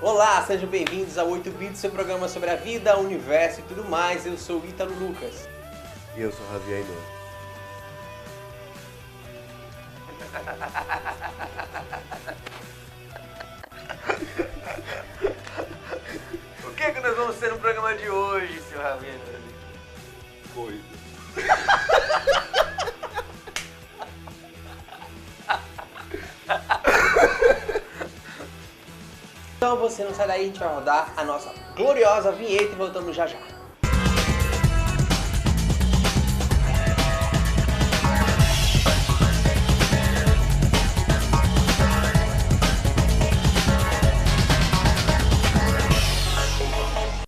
Olá, sejam bem-vindos ao 8 Bits, seu programa sobre a vida, o universo e tudo mais. Eu sou o Ítalo Lucas. E eu sou o Javier Ainor. O que nós vamos ter no programa de hoje, seu Javier? Coisa. Então você não sai daí, a gente vai rodar a nossa gloriosa vinheta e voltamos já já.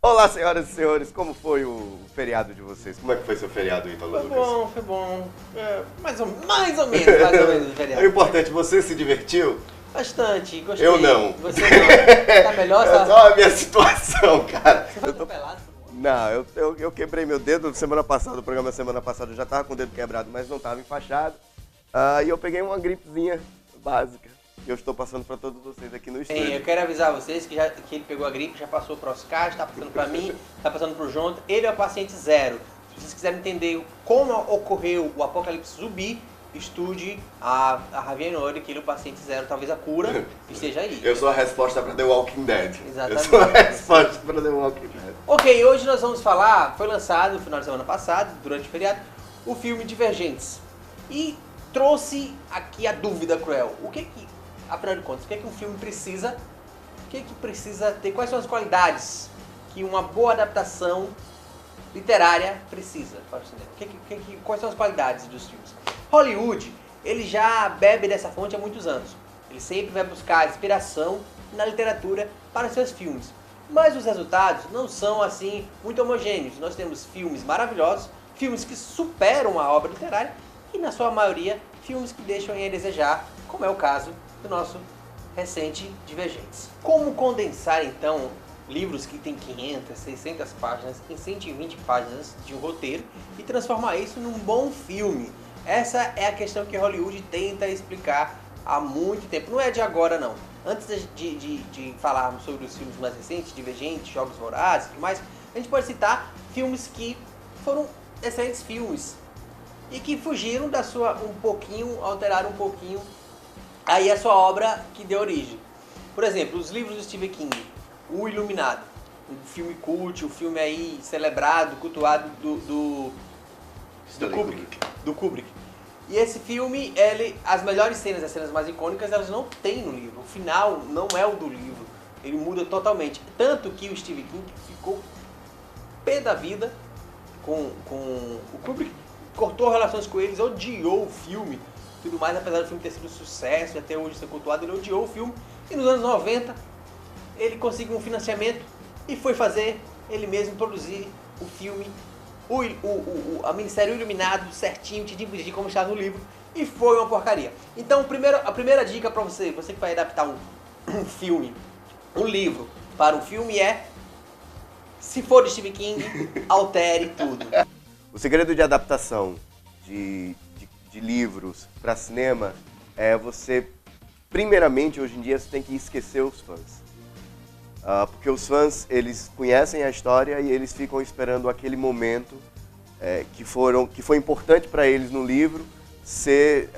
Olá, senhoras e senhores, como foi o feriado de vocês? Como é que foi seu feriado, Ítalo Lucas? Foi bom. Mais ou menos o feriado. É importante, você se divertiu? Bastante, gostei. Eu não. Você não. Tá melhor? É só a minha situação, cara. Você foi atropelado? Não, eu quebrei meu dedo semana passada, o programa semana passada eu já tava com o dedo quebrado, mas não tava enfaixado. E eu peguei uma gripezinha básica. E eu estou passando para todos vocês aqui no estúdio. Eu quero avisar vocês que ele pegou a gripe, já passou para o Oscar, está passando para mim, está passando para o Jonathan. Ele é o paciente zero. Se vocês quiserem entender como ocorreu o apocalipse zumbi, estude a Javier Ainor, que ele é o paciente zero, talvez a cura esteja aí. Eu sou a resposta para The Walking Dead. Exatamente. Eu sou a resposta para The Walking Dead. Ok, hoje nós vamos falar, foi lançado no final de semana passado, durante o feriado, o filme Divergentes. E trouxe aqui a dúvida cruel. Afinal de contas, o que é que um filme precisa? O que é que precisa ter? Quais são as qualidades que uma boa adaptação literária precisa para o cinema? Quais são as qualidades dos filmes? Hollywood, ele já bebe dessa fonte há muitos anos. Ele sempre vai buscar inspiração na literatura para seus filmes. Mas os resultados não são assim muito homogêneos. Nós temos filmes maravilhosos, filmes que superam a obra literária e, na sua maioria, filmes que deixam a desejar, como é o caso do nosso recente Divergentes. Como condensar, então, livros que têm 500, 600 páginas em 120 páginas de um roteiro e transformar isso num bom filme? Essa é a questão que Hollywood tenta explicar há muito tempo. Não é de agora, não. Antes de falarmos sobre os filmes mais recentes, Divergentes, Jogos Vorazes e tudo mais, a gente pode citar filmes que foram excelentes filmes e que fugiram da sua, alteraram um pouquinho aí a sua obra que deu origem. Por exemplo, os livros do Stephen King, O Iluminado, um filme cult, um filme aí celebrado, cultuado do Kubrick. E esse filme, as melhores cenas, as cenas mais icônicas, elas não tem no livro. O final não é o do livro, ele muda totalmente. Tanto que o Stephen King ficou pé da vida com o Kubrick, cortou relações com eles, odiou o filme, tudo mais, apesar do filme ter sido um sucesso e até hoje ser cultuado, ele odiou o filme. E nos anos 90, ele conseguiu um financiamento e foi fazer, ele mesmo produzir o filme, a minissérie Iluminado, certinho, te dividir como está no livro, e foi uma porcaria. Então, a primeira dica para você que vai adaptar um filme, um livro para um filme é, se for de Stephen King, altere tudo. O segredo de adaptação de livros para cinema é você, primeiramente, hoje em dia, você tem que esquecer os fãs. Porque os fãs, eles conhecem a história e eles ficam esperando aquele momento que foi importante para eles no livro ser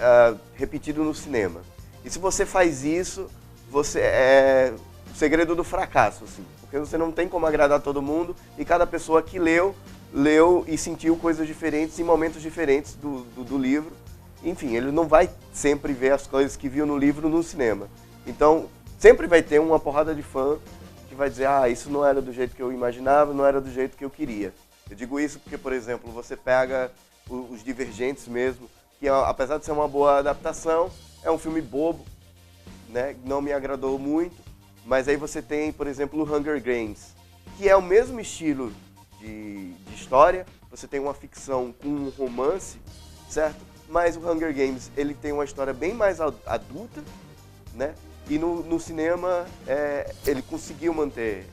repetido no cinema. E se você faz isso, você é o segredo do fracasso, assim, porque você não tem como agradar todo mundo e cada pessoa que leu e sentiu coisas diferentes em momentos diferentes do livro. Enfim, ele não vai sempre ver as coisas que viu no livro no cinema. Então, sempre vai ter uma porrada de fã que vai dizer, isso não era do jeito que eu imaginava, não era do jeito que eu queria. Eu digo isso porque, por exemplo, você pega os Divergentes mesmo, que apesar de ser uma boa adaptação, é um filme bobo, né? Não me agradou muito, mas aí você tem, por exemplo, o Hunger Games, que é o mesmo estilo de história, você tem uma ficção com um romance, certo? Mas o Hunger Games, ele tem uma história bem mais adulta, né? E no cinema, ele conseguiu manter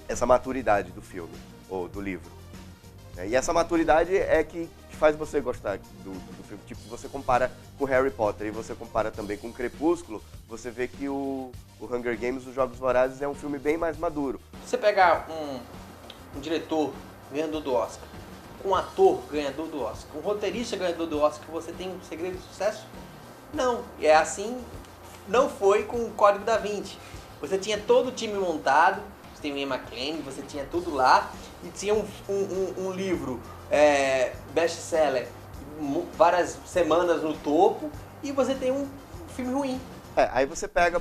essa maturidade do filme, ou do livro. E essa maturidade é que faz você gostar do filme. Tipo, você compara com Harry Potter e você compara também com Crepúsculo, você vê que o Hunger Games, Os Jogos Vorazes, é um filme bem mais maduro. Você pegar um diretor ganhador do Oscar, um ator ganhador do Oscar, um roteirista ganhador do Oscar, você tem um segredo de sucesso? Não. E é assim, não foi com o Código da Vinci. Você tinha todo o time montado, você tem o Ian McKellen, você tinha tudo lá, e tinha um livro best-seller, várias semanas no topo, e você tem um filme ruim. Aí você pega,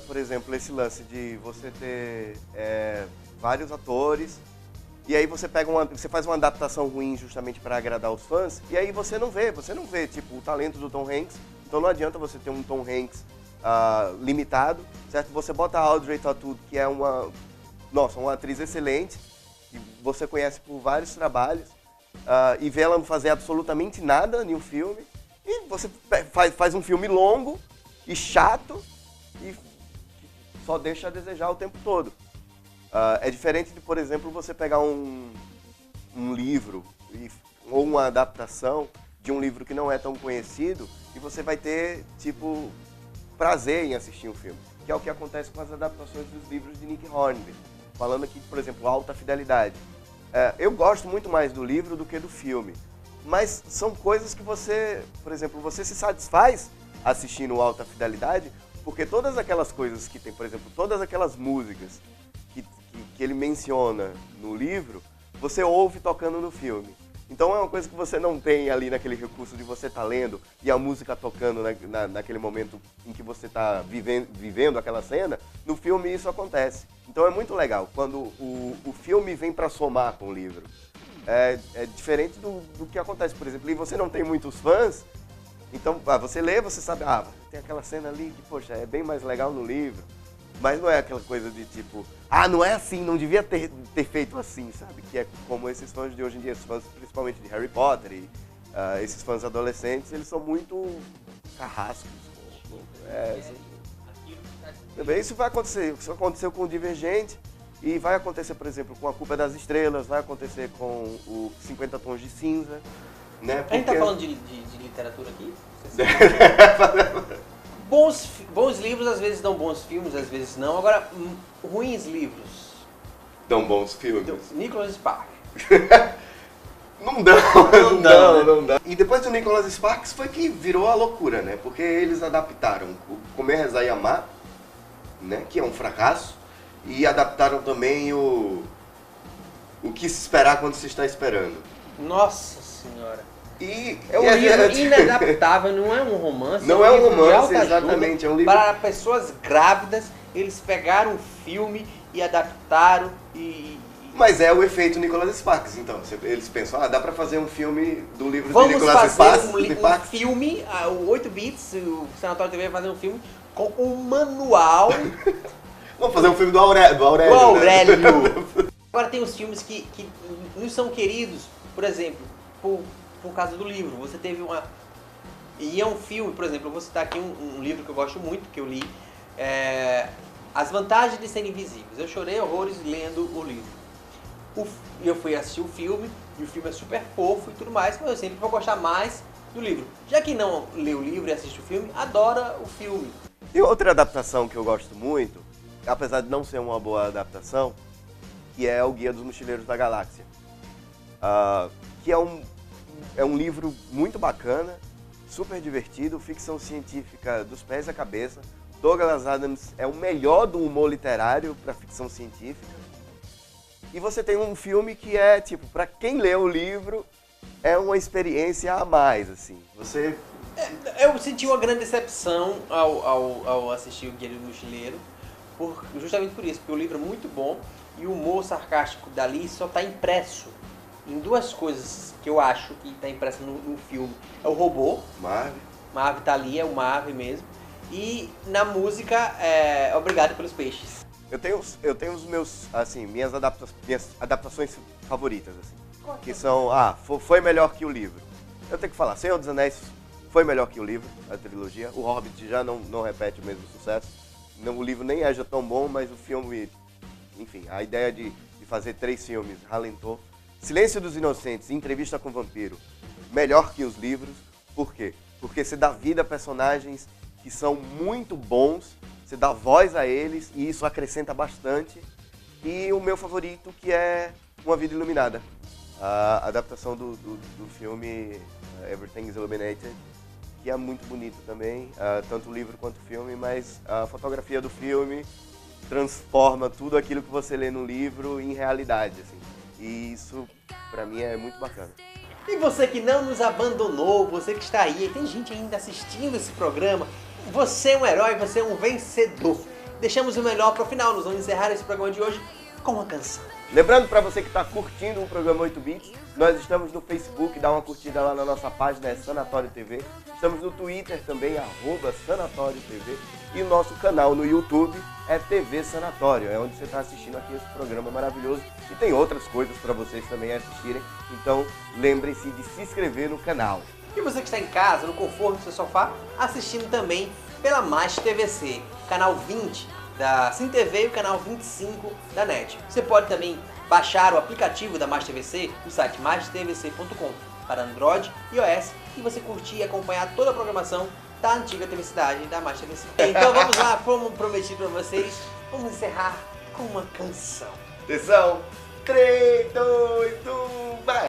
por exemplo, esse lance de você ter vários atores, e aí você faz uma adaptação ruim justamente para agradar os fãs, e aí você não vê tipo, o talento do Tom Hanks. Então não adianta você ter um Tom Hanks limitado, certo? Você bota a Audrey Tautou, que é uma atriz excelente, e você conhece por vários trabalhos, e vê ela não fazer absolutamente nada em um filme, e você faz um filme longo e chato, e só deixa a desejar o tempo todo. É diferente de, por exemplo, você pegar um livro ou uma adaptação de um livro que não é tão conhecido e você vai ter, tipo, prazer em assistir um filme, que é o que acontece com as adaptações dos livros de Nick Hornby. Falando aqui, por exemplo, Alta Fidelidade. Eu gosto muito mais do livro do que do filme, mas são coisas que você, por exemplo, você se satisfaz assistindo Alta Fidelidade, porque todas aquelas coisas que tem, por exemplo, todas aquelas músicas que ele menciona no livro, você ouve tocando no filme. Então é uma coisa que você não tem ali naquele recurso de você estar lendo e a música tocando naquele momento em que você está vivendo aquela cena. No filme isso acontece. Então é muito legal quando o filme vem para somar com o livro. É diferente do que acontece, por exemplo, e você não tem muitos fãs, então você lê, você sabe, tem aquela cena ali que, poxa, é bem mais legal no livro. Mas não é aquela coisa de tipo, não é assim, não devia ter feito assim, sabe? Que é como esses fãs de hoje em dia, esses fãs principalmente de Harry Potter e esses fãs adolescentes, eles são muito carrascos. Também isso vai acontecer, isso aconteceu com o Divergente e vai acontecer, por exemplo, com A Culpa é das Estrelas, vai acontecer com o 50 Tons de Cinza, né? A gente tá falando de literatura aqui? Bons livros às vezes dão bons filmes, às vezes não. Agora, ruins livros dão bons filmes. Nicholas Sparks. Não dá. E depois do Nicholas Sparks foi que virou a loucura, né? Porque eles adaptaram o Comer, Rezar e Amar, né? Que é um fracasso, e adaptaram também o Que Se Esperar Quando Se Está Esperando. Nossa Senhora. É um livro inadaptável, não é um romance. Não é um romance, exatamente. É um livro para pessoas grávidas. Eles pegaram o filme e adaptaram Mas é o efeito Nicholas Sparks, então. Eles pensam, dá pra fazer um filme do livro de Nicholas Sparks. Vamos fazer um filme, o 8 Bits, o Sanatório TV vai fazer um filme com um manual. Vamos fazer um filme do Aurélio. Do Aurélio. Né? Agora tem os filmes que não são queridos, por exemplo, por causa do livro. Você teve uma... E é um filme, por exemplo, eu vou citar aqui um livro que eu gosto muito, que eu li, As Vantagens de Ser Invisíveis. Eu chorei horrores lendo o livro. Eu fui assistir o filme, e o filme é super fofo e tudo mais, mas eu sempre vou gostar mais do livro. Já que não lê o livro e assiste o filme, adora o filme. E outra adaptação que eu gosto muito, apesar de não ser uma boa adaptação, que é O Guia dos Mochileiros da Galáxia. Que é um livro muito bacana, super divertido, ficção científica dos pés à cabeça. Douglas Adams é o melhor do humor literário para ficção científica. E você tem um filme que é, tipo, para quem lê o livro, é uma experiência a mais, assim. Eu senti uma grande decepção ao assistir O Guia do Mochileiro, justamente por isso, porque o livro é muito bom e o humor sarcástico dali só está impresso em duas coisas que eu acho que está impresso no filme. É o robô. Marv tá ali, é o Marv mesmo. E na música, Obrigado pelos Peixes. Eu tenho os meus, assim, minhas adaptações favoritas, assim. Que são, foi melhor que o livro. Eu tenho que falar, Senhor dos Anéis foi melhor que o livro, a trilogia. O Hobbit já não repete o mesmo sucesso. O livro nem é já tão bom, mas o filme, enfim, a ideia de fazer 3 filmes ralentou. Silêncio dos Inocentes, Entrevista com o Vampiro, melhor que os livros. Por quê? Porque você dá vida a personagens que são muito bons, você dá voz a eles e isso acrescenta bastante. E o meu favorito, que é Uma Vida Iluminada, a adaptação do filme Everything is Illuminated, que é muito bonito também, tanto o livro quanto o filme, mas a fotografia do filme transforma tudo aquilo que você lê no livro em realidade, assim. E isso, pra mim, é muito bacana. E você que não nos abandonou, você que está aí, tem gente ainda assistindo esse programa, você é um herói, você é um vencedor. Deixamos o melhor para o final, nós vamos encerrar esse programa de hoje com uma canção. Lembrando para você que está curtindo o programa 8 Bits, nós estamos no Facebook, dá uma curtida lá na nossa página, é Sanatório TV. Estamos no Twitter também, @Sanatório TV. E o nosso canal no YouTube é TV Sanatório, é onde você está assistindo aqui esse programa maravilhoso. E tem outras coisas para vocês também assistirem, então lembrem-se de se inscrever no canal. E você que está em casa, no conforto do seu sofá, assistindo também pela Mais TVC, canal 20 da Sim TV e o canal 25 da NET. Você pode também baixar o aplicativo da Mais TVC no site maistvc.com para Android e iOS e você curtir e acompanhar toda a programação da antiga TV Cidade da Mais TVC. Então vamos lá, como prometido para vocês, vamos encerrar com uma canção. Atenção! 3, 2, 1, vai!